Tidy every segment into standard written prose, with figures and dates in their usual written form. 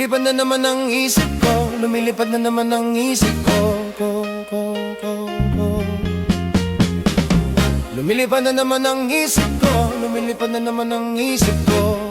Lumilipad na naman ang isip ko, lumilipad na naman ang isip ko, Lumilipad na naman ang isip ko, lumilipad na naman ang isip ko,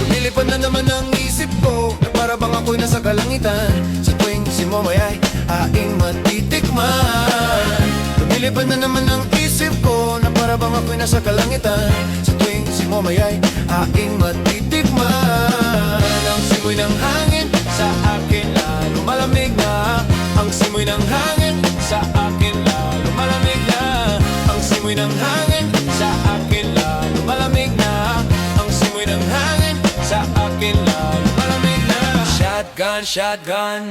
Lumilipad na naman ang isip ko, na para bang ako'y nasa kalangitan. Sa tuwing si Momoy ay aking matitikman. Lumilipad na naman ang isip ko, na para bang ako'y nasa kalangitan. Sa tuwing si Momoy ay aking matitikman. Ang simoy ng hangin sa akin lalo malamig na. Ang simoy ng hangin sa akin lalo malamig na. Ang simoy ng hangin sa akin lalo malamig na. Ang simoy ng hangin sa akin lalo malamig na. Shotgun, shotgun,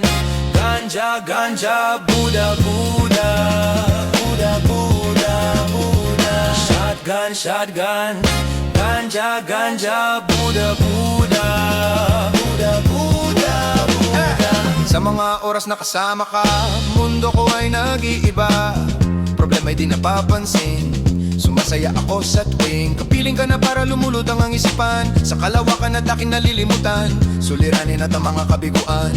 ganja, ganja, Buddha, Buddha, Buddha, Buddha, Buddha. Shotgun, shotgun, ganja, ganja, Buddha, Buddha, Buddha, Buddha, Buddha. Sa mga oras na kasama ka, mundo ko ay nag-iiba. Problema'y di napapansin, sumasaya ako sa tuwing kapiling ka na para lumulutang ang isipan. Sa kalawakan at aking nalilimutan, suliranin at ang mga kabiguan.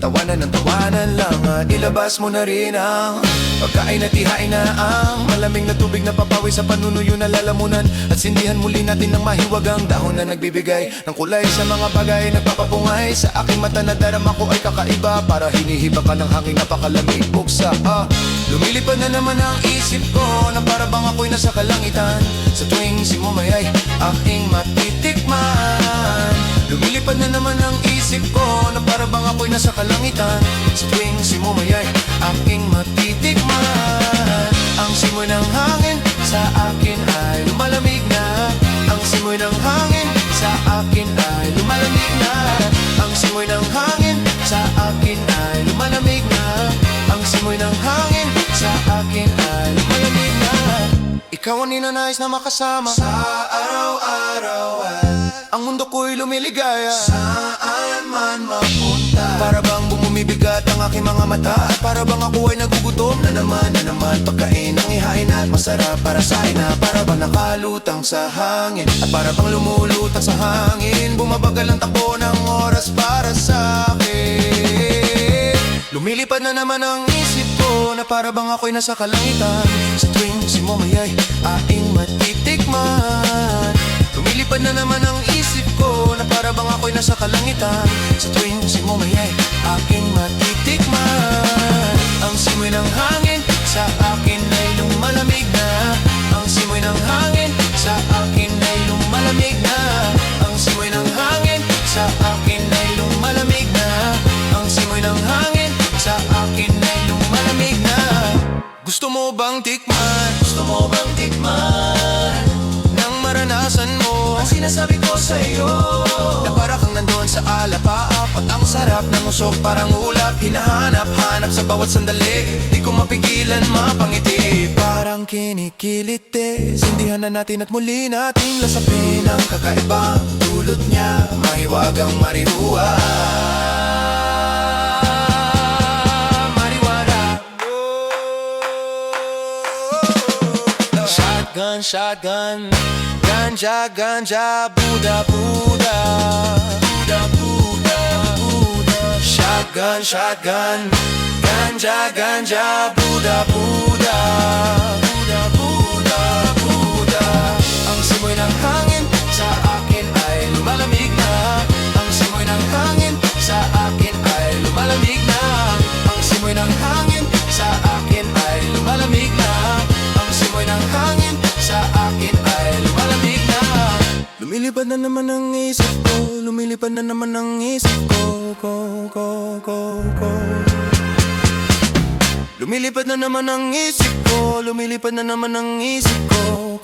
Tawanan ng tawanan lang at ilabas mo na rin ang pagkain at ihain na ang malamig na tubig na papawi sa panunuyo na lalamunan. At sindihan muli natin ng mahiwagang dahon na nagbibigay ng kulay sa mga bagay. Nagpapapungay sa aking mata na darama ko ay kakaiba. Para hinihiba ka ng hangin napakalamig buksa. Lumilipad na naman ang isip ko, na para bang ako'y nasa kalangitan. Sa tuwing si Momoy ay aking matitikman. Lumilipad na naman ang isip ko, na para bang ako'y nasa kalangitan. Sa tuwing si Momoy ay aking matitikman. Ang simoy ng hangin sa akin ay lumalamig na. Ang simoy ng hangin sa akin ay lumalamig na. Ang simoy ng hangin sa akin ay lumalamig na. Ang simoy ng hangin sa akin ay lumalamig na. Ikaw ang ninanais na makasama sa araw-araw at ang mundo ko'y lumiligaya saan man mapunta. Para bang bumibigat ang aking mga mata, at para bang ako ay nagugutom na naman pagkain ang ihain at masarap para sa akin. Na para bang nakalutang sa hangin, at para bang lumulutang sa hangin. Bumabagal ang takbo ng oras para sa akin. Lumilipad na naman ang isip ko, na para bang ako'y nasa kalangitan. Sa tuwing si Momoy ay aking matitikman. Lumilipad na naman ang isip ko, na para bang ako'y nasa kalangitan. Sa tuwing si Momoy ay aking matitikman. Ang simoy ng hangin sa akin ay lumalamig na. Ang simoy ng hangin sa akin ay lumalamig na. Ang simoy ng hangin sa akin ay lumalamig na. Ang simoy ng hangin sa akin ay lumalamig na. Gusto mo bang tikman? Gusto mo bang tikman? Nang maranasan mo ang sinasabi ko sa iyo, na para kang nandoon sa alapaap, at ang sarap ng usok parang ulap. Hinahanap-hanap sa bawat sandali, di ko mapigilan mapangiti. Parang kinikiliti, sindihan na natin at muli nating lasapin ang kakaibang dulot niya, mahiwagang marihuwa. Shotgun, shotgun, ganja, ganja, Buddha, Buddha, Buddha, Buddha, Buddha. Shotgun, shotgun, ganja, ganja, Buddha, Buddha, Buddha, Buddha, Buddha. Ang simoy ng hangin sa akin ay lumalamig na. Ang simoy ng hangin sa akin ay lumalamig na. Ang simoy ng hangin sa akin ay lumalamig na. Ang simoy ng hangin sa akin ay lumalamig na. Lumilipad na naman ang isip ko, lumilipad na naman ang isip ko, Lumilipad na naman ang isip ko, lumilipad na naman ang isip ko,